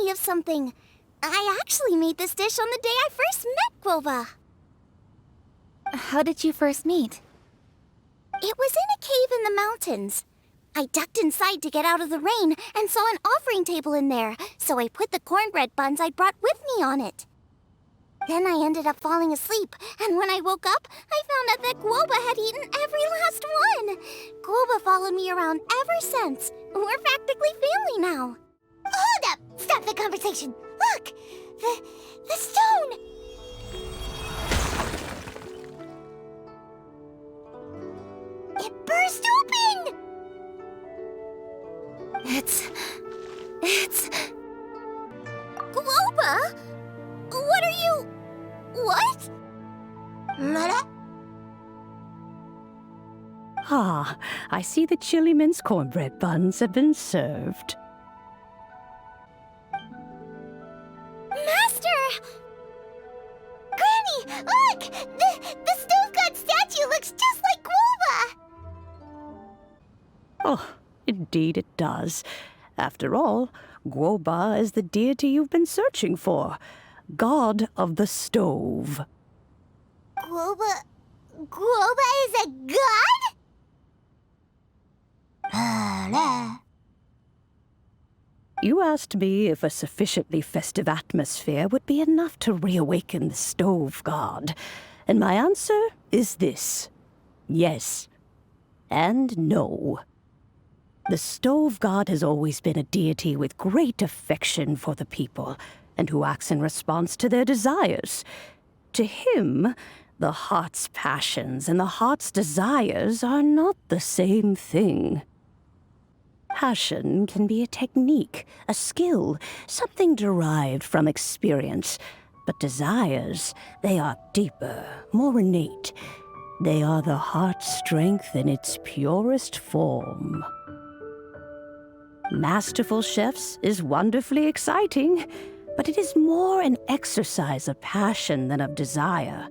me of something. I actually made this dish on the day I first met Guoba. How did you first meet? It was in a cave in the mountains. I ducked inside to get out of the rain and saw an offering table in there, so I put the cornbread buns I'd brought with me on it. Then I ended up falling asleep, and when I woke up, I found out that Guoba had eaten every last one. Guoba followed me around ever since. We're practically family now. Hold up! Stop the conversation! Look! The stone! It burst open! It's... Guoba? What are you... What? Mother? Ah, I see the chili mince cornbread buns have been served. Master! Granny, look! The stove god statue looks just like Guoba! Oh, indeed it does. After all, Guoba is the deity you've been searching for. God of the stove. Guoba is a god? You asked me if a sufficiently festive atmosphere would be enough to reawaken the stove god, and my answer is this: yes and no. The stove god has always been a deity with great affection for the people, and who acts in response to their desires. To him, the heart's passions and the heart's desires are not the same thing. Passion can be a technique, a skill, something derived from experience. But desires, they are deeper, more innate. They are the heart's strength in its purest form. Masterful chefs is wonderfully exciting, but it is more an exercise of passion than of desire,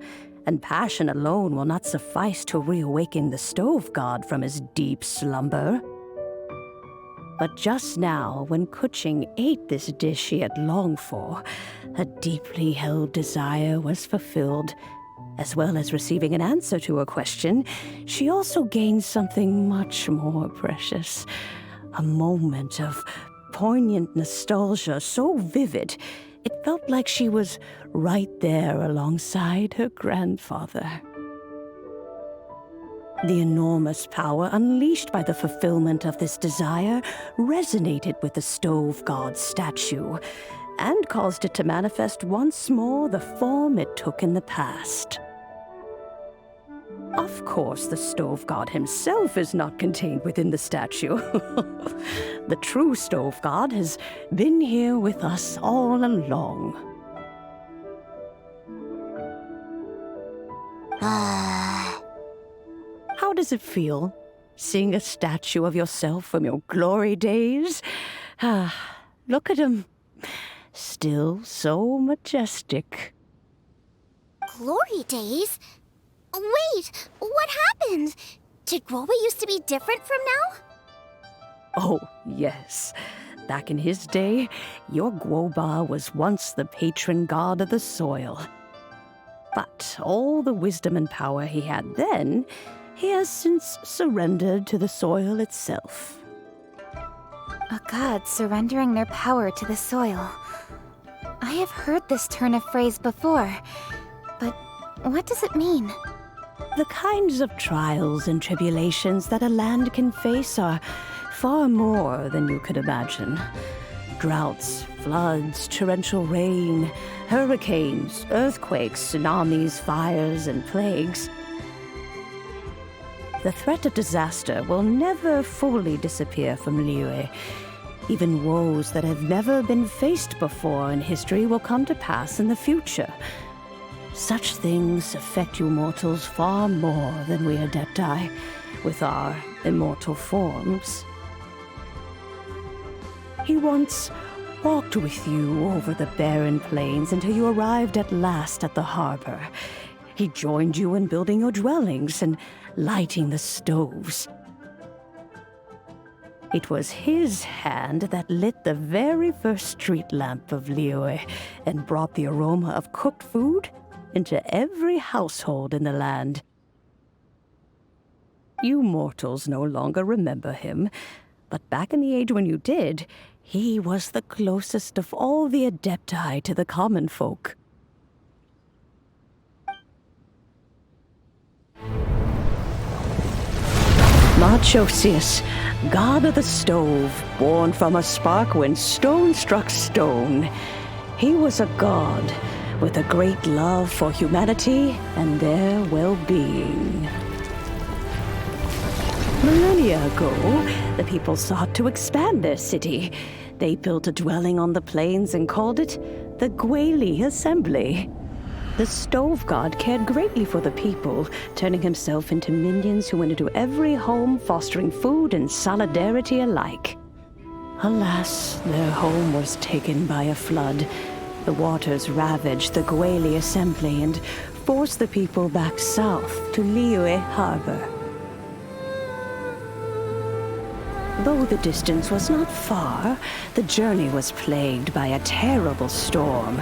and passion alone will not suffice to reawaken the stove god from his deep slumber. But just now, when Kuching ate this dish she had longed for, a deeply held desire was fulfilled. As well as receiving an answer to her question, she also gained something much more precious. A moment of poignant nostalgia so vivid, it felt like she was right there alongside her grandfather. The enormous power unleashed by the fulfillment of this desire resonated with the stove god's statue and caused it to manifest once more the form it took in the past. Of course, the stove god himself is not contained within the statue. The true stove god has been here with us all along. How does it feel, seeing a statue of yourself from your glory days? Look at him. Still so majestic. Glory days? Wait, what happened? Did Guoba used to be different from now? Oh, yes. Back in his day, your Guoba was once the patron god of the soil. But all the wisdom and power he had then, he has since surrendered to the soil itself. A god surrendering their power to the soil. I have heard this turn of phrase before, but what does it mean? The kinds of trials and tribulations that a land can face are far more than you could imagine. Droughts, floods, torrential rain, hurricanes, earthquakes, tsunamis, fires, and plagues. The threat of disaster will never fully disappear from Liyue. Even woes that have never been faced before in history will come to pass in the future. Such things affect you mortals far more than we Adepti, with our immortal forms. He once walked with you over the barren plains until you arrived at last at the harbor. He joined you in building your dwellings and lighting the stoves. It was his hand that lit the very first street lamp of Liyue and brought the aroma of cooked food into every household in the land. You mortals no longer remember him, but back in the age when you did, he was the closest of all the Adepti to the common folk. Marchosius, god of the stove, born from a spark when stone struck stone. He was a god with a great love for humanity and their well-being. Millennia ago, the people sought to expand their city. They built a dwelling on the plains and called it the Gweli Assembly. The stove god cared greatly for the people, turning himself into minions who went into every home, fostering food and solidarity alike. Alas, their home was taken by a flood. The waters ravaged the Gweli Assembly and forced the people back south to Liyue Harbor. Though the distance was not far, the journey was plagued by a terrible storm.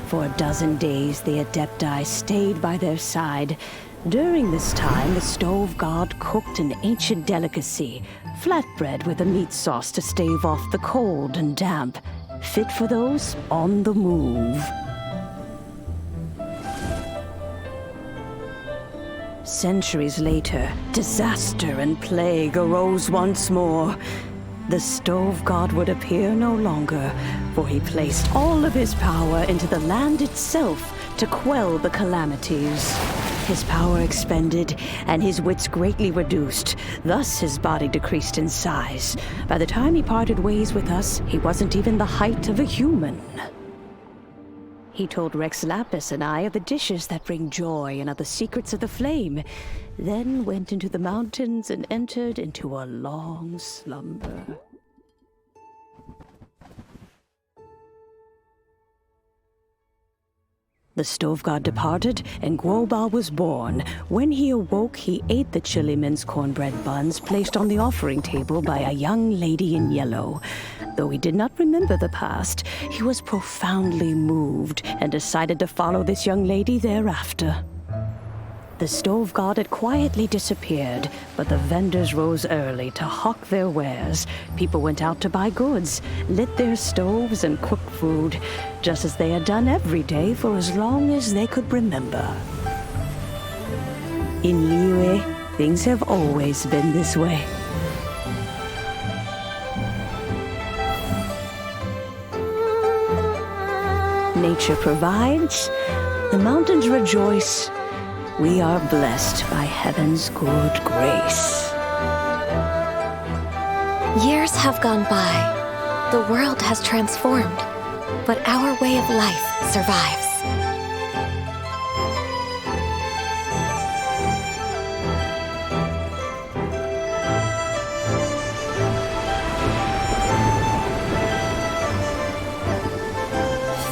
For a dozen days, the Adepti stayed by their side. During this time, the stove god cooked an ancient delicacy, flatbread with a meat sauce to stave off the cold and damp, fit for those on the move. Centuries later, disaster and plague arose once more. The stove god would appear no longer, for he placed all of his power into the land itself to quell the calamities. His power expended, and his wits greatly reduced. Thus his body decreased in size. By the time he parted ways with us, he wasn't even the height of a human. He told Rex Lapis and I of the dishes that bring joy and of the secrets of the flame, then went into the mountains and entered into a long slumber. The stove god departed, and Guoba was born. When he awoke, he ate the chili mince cornbread buns placed on the offering table by a young lady in yellow. Though he did not remember the past, he was profoundly moved and decided to follow this young lady thereafter. The stove god had quietly disappeared, but the vendors rose early to hawk their wares. People went out to buy goods, lit their stoves, and cooked food, just as they had done every day for as long as they could remember. In Liyue, things have always been this way. Nature provides, the mountains rejoice. We are blessed by heaven's good grace. Years have gone by. The world has transformed, but our way of life survives.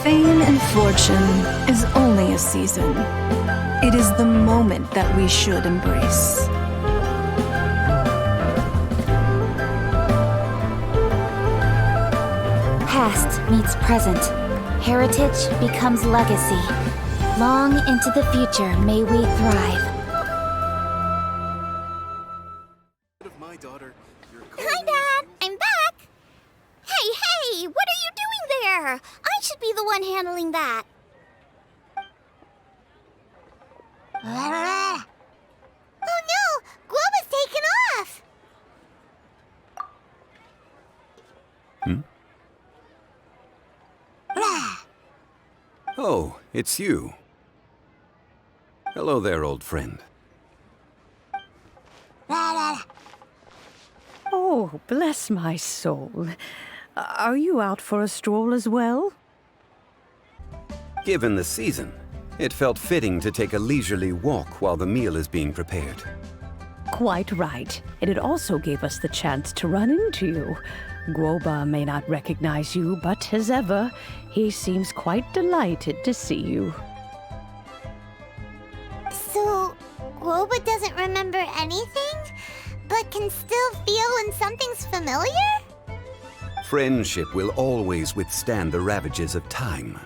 Fame and fortune is only a season. It is the moment that we should embrace. Past meets present. Heritage becomes legacy. Long into the future may we thrive. Hi, Dad. I'm back. Hey, what are you doing there? I should be the one handling that. Oh no! Guoba's taken off! Oh, it's you. Hello there, old friend. Oh, bless my soul. Are you out for a stroll as well? Given the season, it felt fitting to take a leisurely walk while the meal is being prepared. Quite right. And it also gave us the chance to run into you. Guoba may not recognize you, but as ever, he seems quite delighted to see you. So, Guoba doesn't remember anything? But can still feel when something's familiar? Friendship will always withstand the ravages of time.